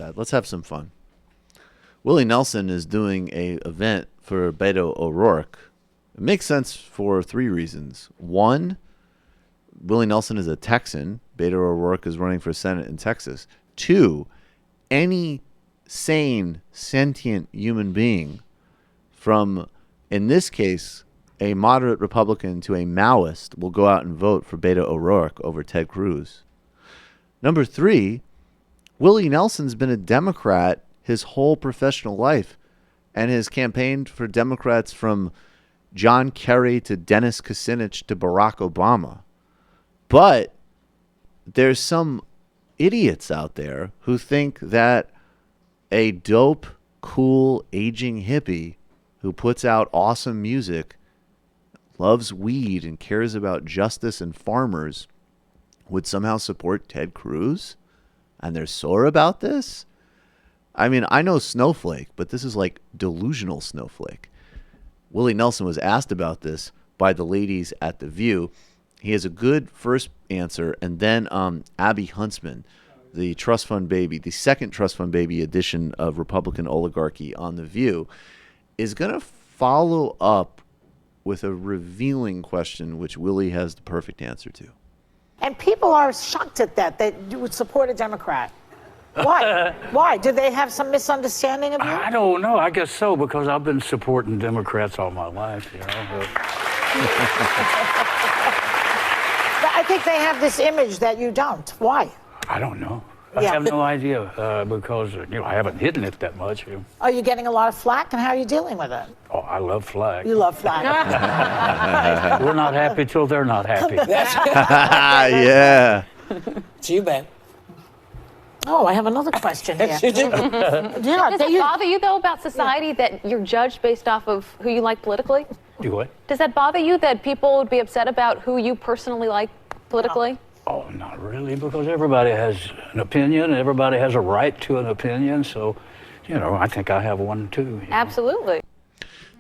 sad. Let's have some fun. Willie Nelson is doing a event for Beto O'Rourke. It makes sense for 3 reasons. 1, Willie Nelson is a Texan. Beto O'Rourke is running for Senate in Texas. 2, any sane, sentient human being from, in this case, a moderate Republican to a Maoist will go out and vote for Beto O'Rourke over Ted Cruz. Number 3, Willie Nelson's been a Democrat his whole professional life and has campaigned for Democrats from John Kerry to Dennis Kucinich to Barack Obama. But there's some idiots out there who think that a dope, cool, aging hippie who puts out awesome music, loves weed, and cares about justice and farmers would somehow support Ted Cruz? And they're sore about this? I mean, I know Snowflake, but this is like delusional Snowflake. Willie Nelson was asked about this by the ladies at The View. He has a good first answer, and then Abby Huntsman, the trust fund baby, the second trust fund baby edition of Republican Oligarchy on The View, is going to follow up with a revealing question, which Willie has the perfect answer to. And people are shocked at that you would support a Democrat. Why? Why? Do they have some misunderstanding of you? I don't know. I guess so, because I've been supporting Democrats all my life, you know. I think they have this image that you don't. Why? I don't know. I have no idea, because I haven't hidden it that much. Are you getting a lot of flack, and how are you dealing with it? Oh, I love flack. You love flack. We're not happy till they're not happy. Yeah. It's you, Ben. Oh, I have another question here. You do. Does it bother you, though, about society that you're judged based off of who you like politically? Do what? Does that bother you that people would be upset about who you personally like politically? Oh, not really, because everybody has an opinion, and everybody has a right to an opinion, so, I think I have one, too. Absolutely.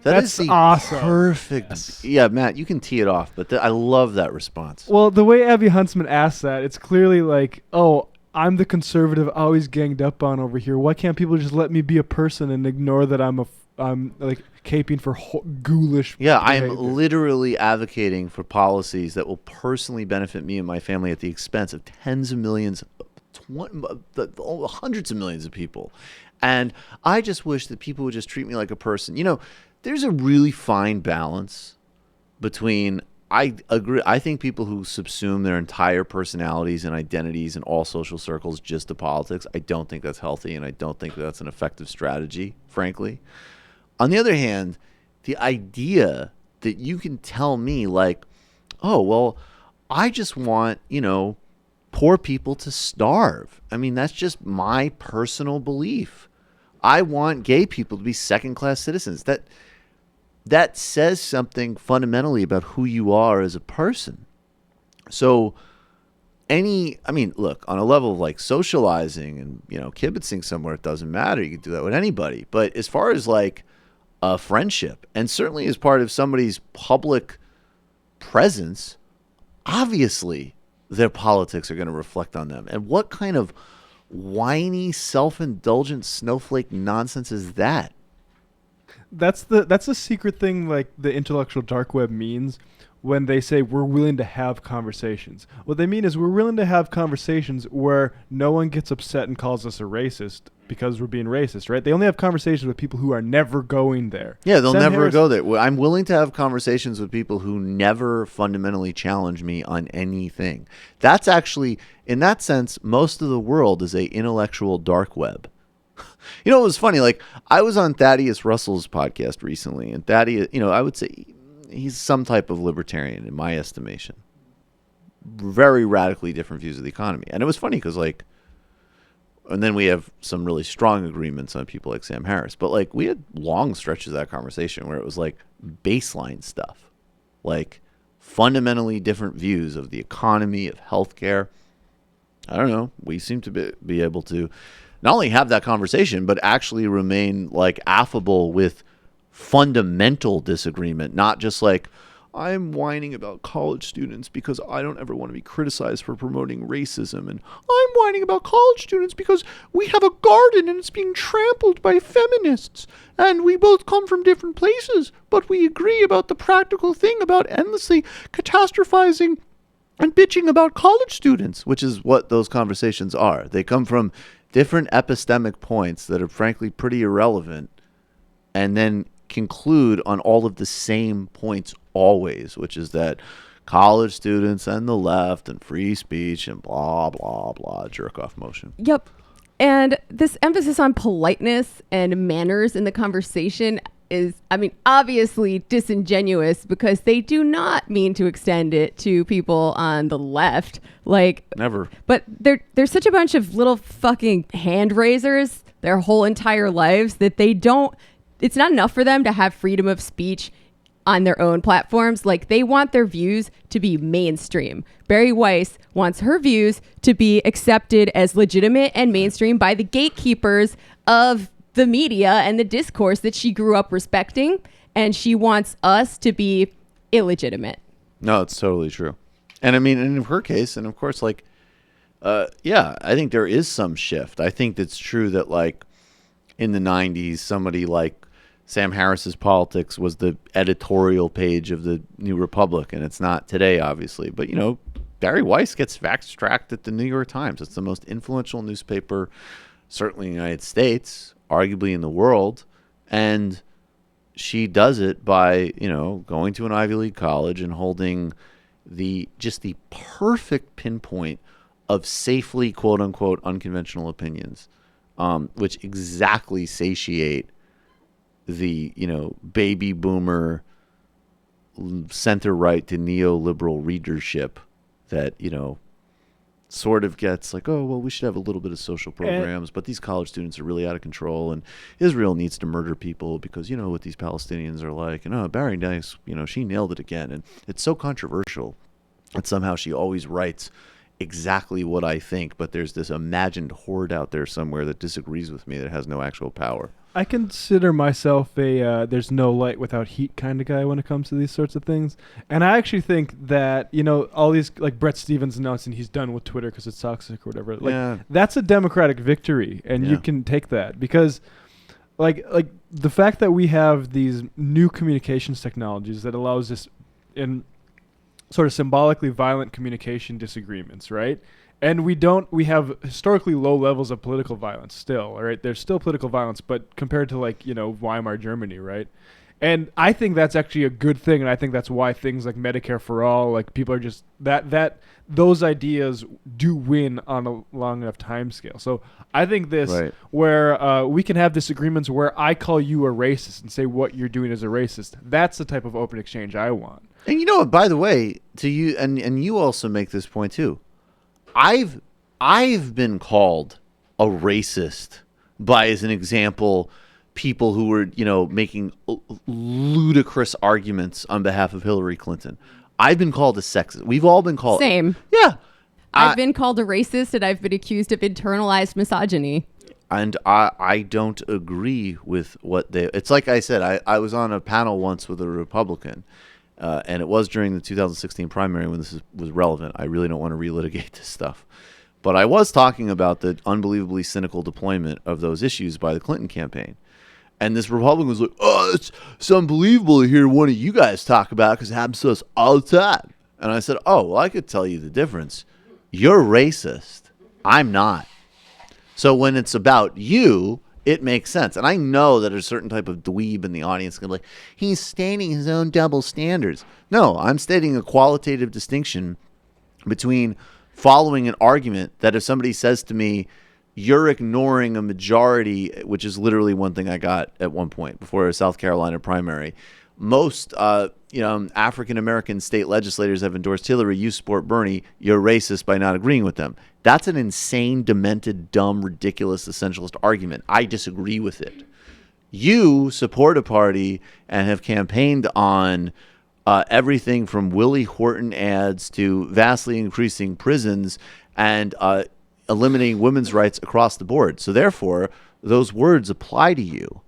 That's the awesome. Perfect. Yeah, Matt, you can tee it off, but I love that response. Well, the way Abby Huntsman asked that, it's clearly like, oh, I'm the conservative always ganged up on over here. Why can't people just let me be a person and ignore that I'm like caping for ghoulish behavior? I'm literally advocating for policies that will personally benefit me and my family at the expense of tens of millions, hundreds of millions of people. And I just wish that people would just treat me like a person. There's a really fine balance between, I agree, I think people who subsume their entire personalities and identities in all social circles just to politics, I don't think that's healthy, and I don't think that's an effective strategy, frankly. On the other hand, the idea that you can tell me like, oh, well, I just want, poor people to starve. I mean, that's just my personal belief. I want gay people to be second-class citizens. That says something fundamentally about who you are as a person. So look, on a level of like socializing and, kibitzing somewhere, it doesn't matter. You can do that with anybody. But as far as like a friendship, and certainly as part of somebody's public presence, obviously their politics are going to reflect on them. And what kind of whiny, self-indulgent snowflake nonsense is that? That's the secret thing, like the intellectual dark web means when they say we're willing to have conversations. What they mean is we're willing to have conversations where no one gets upset and calls us a racist because we're being racist, right? They only have conversations with people who are never going there. Yeah, they'll never go there. I'm willing to have conversations with people who never fundamentally challenge me on anything. That's actually, in that sense, most of the world is a intellectual dark web. It was funny. Like, I was on Thaddeus Russell's podcast recently, and Thaddeus, I would say he's some type of libertarian in my estimation. Very radically different views of the economy. And it was funny because, like, and then we have some really strong agreements on people like Sam Harris. But, like, we had long stretches of that conversation where it was, like, baseline stuff. Like, fundamentally different views of the economy, of healthcare. I don't know. We seem to be able to not only have that conversation, but actually remain like affable with fundamental disagreement, not just like, I'm whining about college students because I don't ever want to be criticized for promoting racism. And I'm whining about college students because we have a garden and it's being trampled by feminists. And we both come from different places, but we agree about the practical thing about endlessly catastrophizing and bitching about college students, which is what those conversations are. They come from different epistemic points that are frankly pretty irrelevant, and then conclude on all of the same points always, which is that college students and the left and free speech and blah, blah, blah, jerk off motion. Yep. And this emphasis on politeness and manners in the conversation is, obviously disingenuous, because they do not mean to extend it to people on the left. Never. But they're such a bunch of little fucking hand raisers their whole entire lives that it's not enough for them to have freedom of speech on their own platforms. They want their views to be mainstream. Bari Weiss wants her views to be accepted as legitimate and mainstream by the gatekeepers of the media and the discourse that she grew up respecting. And she wants us to be illegitimate. No, it's totally true. And and in her case, and of course, I think there is some shift. I think it's true that in the 90s, somebody like Sam Harris's Politics was the editorial page of the New Republic, and it's not today, obviously. But, Bari Weiss gets fact-tracked at the New York Times. It's the most influential newspaper, certainly in the United States, arguably in the world. And she does it by, going to an Ivy League college and holding the perfect pinpoint of safely, quote-unquote, unconventional opinions, which exactly satiate the, baby boomer center-right to neoliberal readership that, sort of gets we should have a little bit of social programs, but these college students are really out of control, and Israel needs to murder people because, what these Palestinians are like. And, Bari Weiss, she nailed it again. And it's so controversial that somehow she always writes exactly what I think, but there's this imagined horde out there somewhere that disagrees with me that has no actual power. I consider myself a there's no light without heat kind of guy when it comes to these sorts of things. And I actually think that, all these, Brett Stevens announcing he's done with Twitter because it's toxic or whatever. That's a democratic victory, and you can take that because, the fact that we have these new communications technologies that allows us in sort of symbolically violent communication disagreements, right? And we have historically low levels of political violence still, right? There's still political violence, but compared to Weimar Germany, right? And I think that's actually a good thing, and I think that's why things like Medicare for all, people are just those ideas do win on a long enough time scale. So I think where we can have disagreements where I call you a racist and say what you're doing is a racist. That's the type of open exchange I want. And by the way, to you, and you also make this point too. I've been called a racist by, as an example, people who were, making ludicrous arguments on behalf of Hillary Clinton. I've been called a sexist. We've all been called. Same. Yeah. I've been called a racist, and I've been accused of internalized misogyny. And I don't agree with what it's like I said, I was on a panel once with a Republican, and it was during the 2016 primary when this was relevant. I really don't want to relitigate this stuff. But I was talking about the unbelievably cynical deployment of those issues by the Clinton campaign. And this Republican was like, it's unbelievable to hear one of you guys talk about it because it happens to us all the time. And I said, I could tell you the difference. You're racist. I'm not. So when it's about you, it makes sense. And I know that a certain type of dweeb in the audience can be like, he's stating his own double standards. No, I'm stating a qualitative distinction between following an argument that if somebody says to me, you're ignoring a majority, which is literally one thing I got at one point before a South Carolina primary. Most, African-American state legislators have endorsed Hillary. You support Bernie. You're racist by not agreeing with them. That's an insane, demented, dumb, ridiculous, essentialist argument. I disagree with it. You support a party and have campaigned on everything from Willie Horton ads to vastly increasing prisons and eliminating women's rights across the board. So therefore, those words apply to you.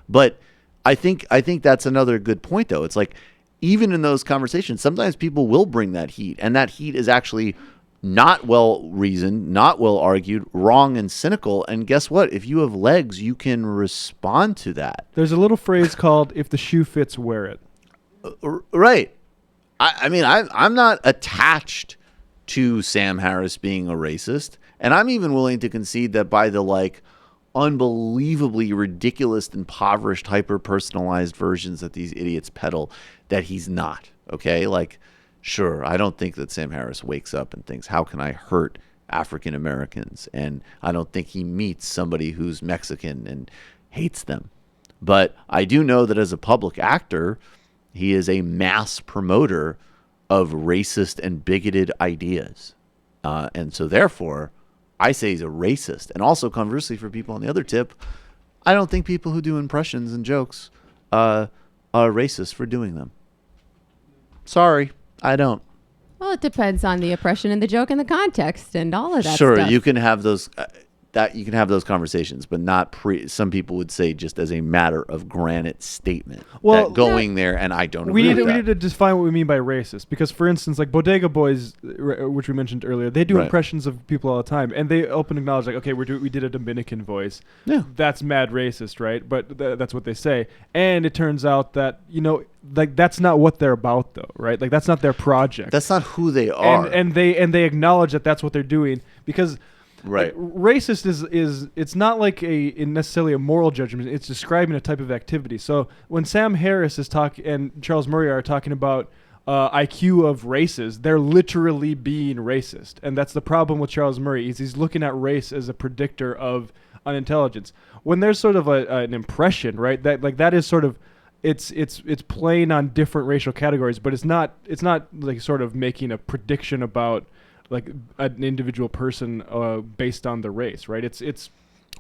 But I think that's another good point, though. It's like even in those conversations, sometimes people will bring that heat, and that heat is actually not well reasoned, not well argued, wrong and cynical. And guess what? If you have legs, you can respond to that. There's a little phrase called "if the shoe fits, wear it." Right. I mean, I'm not attached to Sam Harris being a racist, and I'm even willing to concede that by the unbelievably ridiculous, impoverished, hyper-personalized versions that these idiots peddle, that he's not. Okay, sure, I don't think that Sam Harris wakes up and thinks, how can I hurt African Americans? And I don't think he meets somebody who's Mexican and hates them. But I do know that as a public actor, he is a mass promoter of racist and bigoted ideas. And so therefore, I say he's a racist. And also, conversely, for people on the other tip, I don't think people who do impressions and jokes are racist for doing them. Sorry, I don't. Well, it depends on the impression and the joke and the context and all of that Sure, stuff. you can have those you can have those conversations, but not some people would say just as a matter of granite statement. Well, that going there, and I don't agree We with that. need to define what we mean by racist, because, for instance, Bodega Boys, which we mentioned earlier, they do Right. impressions of people all the time, and they open acknowledge okay, we did a Dominican voice. Yeah. That's mad racist, right? But that's what they say, and it turns out that that's not what they're about, though, right? That's not their project. That's not who they are. And they acknowledge that that's what they're doing, because. Right. Racist is it's not necessarily a moral judgment. It's describing a type of activity. So when Sam Harris is and Charles Murray are talking about IQ of races, they're literally being racist, and that's the problem with Charles Murray. He's looking at race as a predictor of unintelligence. When there's sort of an impression, right? That is sort of it's playing on different racial categories, but it's not sort of making a prediction about an individual person based on the race, right? It's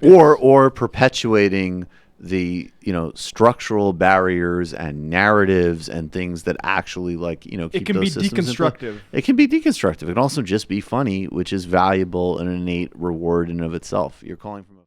or perpetuating the structural barriers and narratives and things that actually keep it can be those systems in place. deconstructive. It can be deconstructive. It can also just be funny, which is valuable and an innate reward in and of itself. You're calling from a